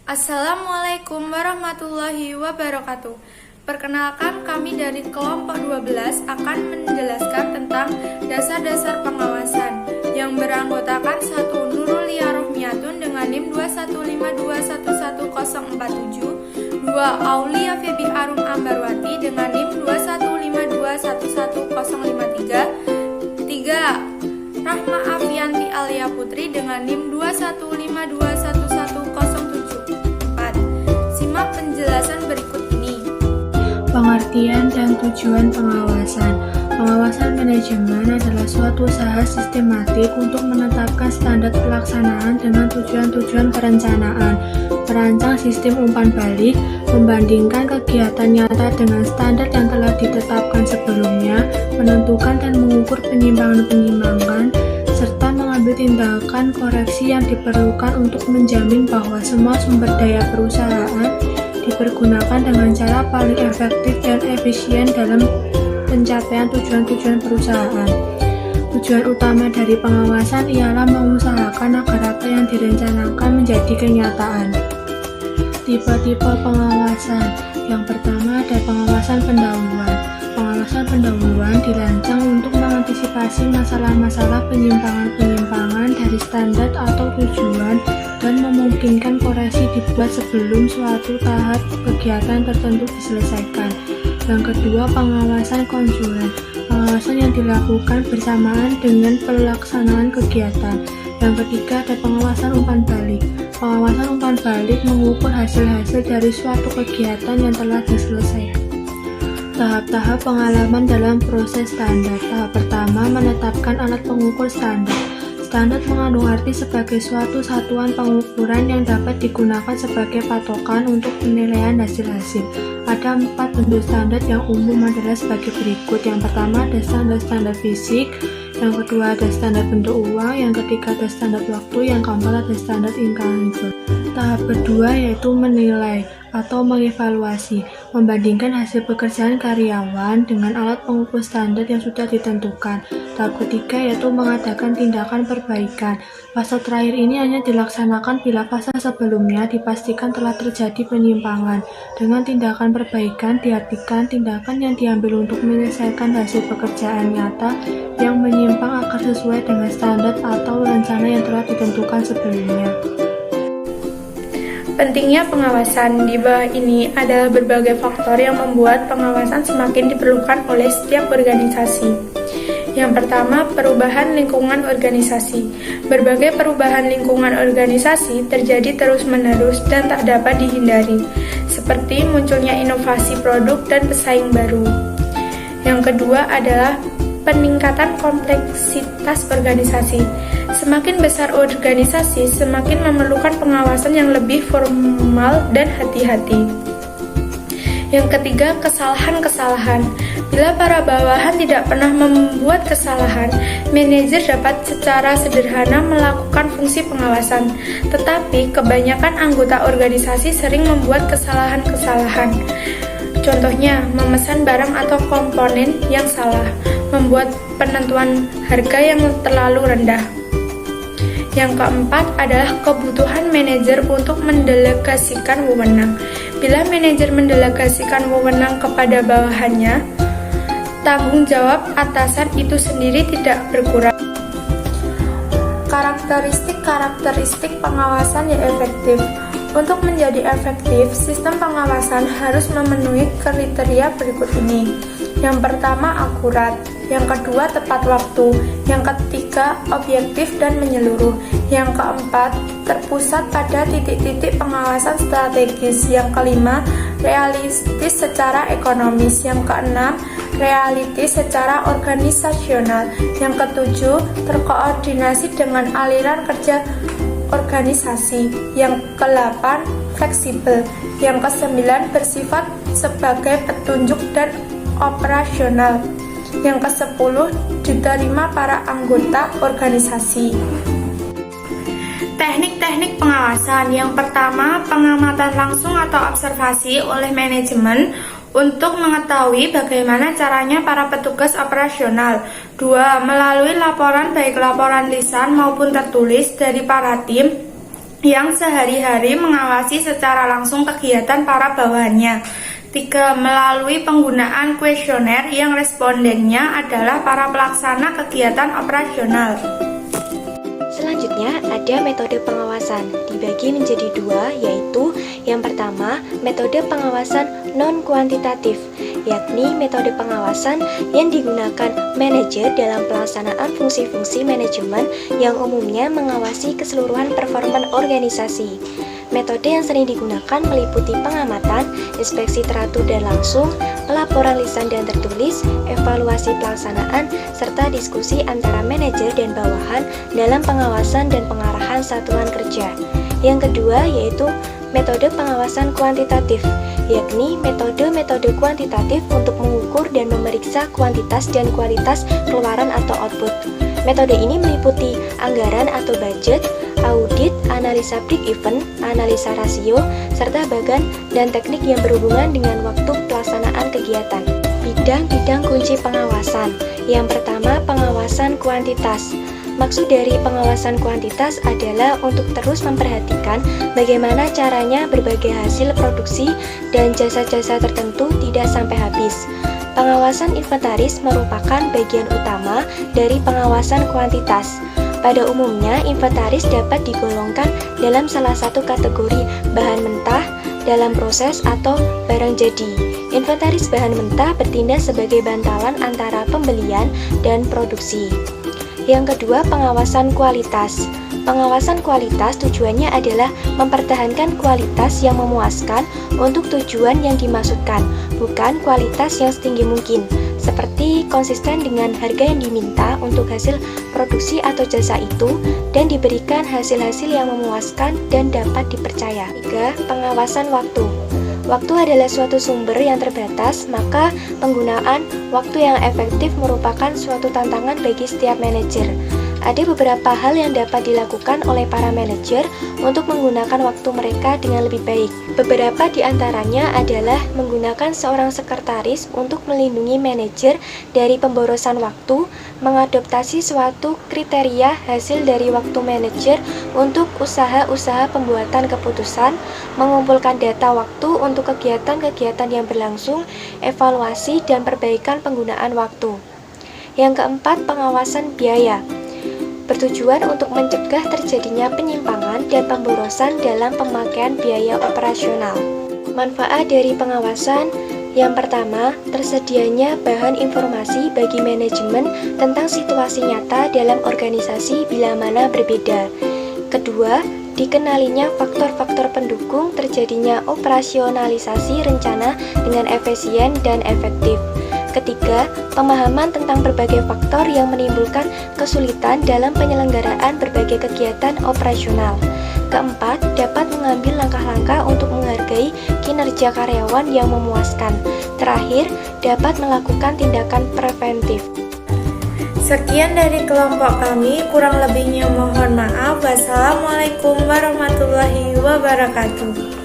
Assalamualaikum warahmatullahi wabarakatuh. Perkenalkan, kami dari kelompok 12 akan menjelaskan tentang dasar-dasar pengawasan yang beranggotakan 1. Nurulia Rohmiatun dengan NIM 215211047, 2. Aulia Febi Arum Ambarwati dengan NIM 215211053, 3. Rahma Afianti Alia Putri dengan NIM 215211074. Simak penjelasan berikut ini. Pengertian dan tujuan pengawasan. Pengawasan manajemen adalah suatu usaha sistematik untuk menetapkan standar pelaksanaan dengan tujuan-tujuan perencanaan, merancang sistem umpan balik, membandingkan kegiatan nyata dengan standar yang telah ditetapkan sebelumnya, menentukan dan mengukur penyimpangan-penyimpangan, serta mengambil tindakan koreksi yang diperlukan untuk menjamin bahwa semua sumber daya perusahaan dipergunakan dengan cara paling efektif dan efisien dalam pencapaian tujuan-tujuan perusahaan. Tujuan utama dari pengawasan ialah mengusahakan agar apa yang direncanakan menjadi kenyataan. Tipe-tipe pengawasan. Yang pertama ada pengawasan pendahuluan. Pengawasan pendahuluan dirancang untuk mengantisipasi masalah-masalah penyimpangan-penyimpangan dari standar atau tujuan dan memungkinkan koreksi dibuat sebelum suatu tahap kegiatan tertentu diselesaikan. Yang kedua, pengawasan konsulen. Pengawasan yang dilakukan bersamaan dengan pelaksanaan kegiatan. Yang ketiga, ada pengawasan umpan balik. Pengawasan umpan balik mengukur hasil-hasil dari suatu kegiatan yang telah diselesaikan. Tahap-tahap pengalaman dalam proses standar. Tahap pertama, menetapkan alat pengukur standar. Standar mengandung arti sebagai suatu satuan pengukuran yang dapat digunakan sebagai patokan untuk penilaian hasil-hasil. Ada 4 bentuk standar yang umum adalah sebagai berikut. Yang pertama ada standar fisik, yang kedua ada standar bentuk uang, yang ketiga ada standar waktu, yang keempat ada standar intangible. Tahap kedua yaitu menilai atau mengevaluasi, membandingkan hasil pekerjaan karyawan dengan alat pengukur standar yang sudah ditentukan. Tahap ketiga yaitu mengadakan tindakan perbaikan. Fase terakhir ini hanya dilaksanakan bila fase sebelumnya dipastikan telah terjadi penyimpangan. Dengan tindakan perbaikan diartikan tindakan yang diambil untuk menyelesaikan hasil pekerjaan nyata yang menyimpang agar sesuai dengan standar atau rencana yang telah ditentukan sebelumnya. Pentingnya pengawasan. Di bawah ini adalah berbagai faktor yang membuat pengawasan semakin diperlukan oleh setiap organisasi. Yang pertama, perubahan lingkungan organisasi. Berbagai perubahan lingkungan organisasi terjadi terus-menerus dan tak dapat dihindari, seperti munculnya inovasi produk dan pesaing baru. Yang kedua adalah peningkatan kompleksitas organisasi. Semakin besar organisasi, semakin memerlukan pengawasan yang lebih formal dan hati-hati. Yang ketiga, kesalahan-kesalahan. Bila para bawahan tidak pernah membuat kesalahan, manajer dapat secara sederhana melakukan fungsi pengawasan. Tetapi kebanyakan anggota organisasi sering membuat kesalahan-kesalahan. Contohnya, memesan barang atau komponen yang salah, membuat penentuan harga yang terlalu rendah. Yang keempat adalah kebutuhan manajer untuk mendelegasikan wewenang. Bila manajer mendelegasikan wewenang kepada bawahannya, tanggung jawab atasan itu sendiri tidak berkurang. Karakteristik pengawasan yang efektif. Untuk menjadi efektif, sistem pengawasan harus memenuhi kriteria berikut ini. Yang pertama, akurat. Yang kedua, tepat waktu. Yang ketiga, objektif dan menyeluruh. Yang keempat, terpusat pada titik-titik pengawasan strategis. Yang kelima, realistis secara ekonomis. Yang keenam, realistis secara organisasional. Yang ketujuh, terkoordinasi dengan aliran kerja organisasi. Yang ke-8, fleksibel. Yang ke-9, bersifat sebagai petunjuk dan operasional. Yang ke-10, diterima para anggota organisasi. Teknik-teknik pengawasan. Yang pertama, pengamatan langsung atau observasi oleh manajemen untuk mengetahui bagaimana caranya para petugas operasional. 2. Melalui laporan baik laporan lisan maupun tertulis dari para tim yang sehari-hari mengawasi secara langsung kegiatan para bawahannya. 3. Melalui penggunaan kuesioner yang respondennya adalah para pelaksana kegiatan operasional. Selanjutnya ada metode pengawasan, dibagi menjadi 2, yaitu yang pertama metode pengawasan non-kuantitatif, yakni metode pengawasan yang digunakan manajer dalam pelaksanaan fungsi-fungsi manajemen yang umumnya mengawasi keseluruhan performa organisasi. Metode yang sering digunakan meliputi pengamatan, inspeksi teratur dan langsung, pelaporan lisan dan tertulis, evaluasi pelaksanaan, serta diskusi antara manajer dan bawahan dalam pengawasan dan pengarahan satuan kerja. Yang kedua yaitu metode pengawasan kuantitatif, yakni metode-metode kuantitatif untuk mengukur dan memeriksa kuantitas dan kualitas keluaran atau output. Metode ini meliputi anggaran atau budget, audit, analisa break-even, analisa rasio, serta bagan dan teknik yang berhubungan dengan waktu pelaksanaan kegiatan. Bidang-bidang kunci pengawasan. Yang pertama, pengawasan kuantitas. Maksud dari pengawasan kuantitas adalah untuk terus memperhatikan bagaimana caranya berbagai hasil produksi dan jasa-jasa tertentu tidak sampai habis. Pengawasan inventaris merupakan bagian utama dari pengawasan kuantitas. Pada umumnya, inventaris dapat digolongkan dalam salah satu kategori bahan mentah, dalam proses, atau barang jadi. Inventaris bahan mentah bertindak sebagai bantalan antara pembelian dan produksi. Yang kedua, pengawasan kualitas. Pengawasan kualitas tujuannya adalah mempertahankan kualitas yang memuaskan untuk tujuan yang dimaksudkan, bukan kualitas yang setinggi mungkin, seperti konsisten dengan harga yang diminta untuk hasil produksi atau jasa itu, dan diberikan hasil-hasil yang memuaskan dan dapat dipercaya. 3. Pengawasan waktu. Waktu adalah suatu sumber yang terbatas, maka penggunaan waktu yang efektif merupakan suatu tantangan bagi setiap manajer. Ada beberapa hal yang dapat dilakukan oleh para manajer untuk menggunakan waktu mereka dengan lebih baik. Beberapa di antaranya adalah menggunakan seorang sekretaris untuk melindungi manajer dari pemborosan waktu, mengadoptasi suatu kriteria hasil dari waktu manajer untuk usaha-usaha pembuatan keputusan, mengumpulkan data waktu untuk kegiatan-kegiatan yang berlangsung, evaluasi dan perbaikan penggunaan waktu. Yang keempat, pengawasan biaya. Bertujuan untuk mencegah terjadinya penyimpangan dan pemborosan dalam pemakaian biaya operasional. Manfaat dari pengawasan. Yang pertama, tersedianya bahan informasi bagi manajemen tentang situasi nyata dalam organisasi bila mana berbeda. Kedua, dikenalinya faktor-faktor pendukung terjadinya operasionalisasi rencana dengan efisien dan efektif. Ketiga, pemahaman tentang berbagai faktor yang menimbulkan kesulitan dalam penyelenggaraan berbagai kegiatan operasional. Keempat, dapat mengambil langkah-langkah untuk menghargai kinerja karyawan yang memuaskan. Terakhir, dapat melakukan tindakan preventif. Sekian dari kelompok kami, kurang lebihnya mohon maaf. Wassalamualaikum warahmatullahi wabarakatuh.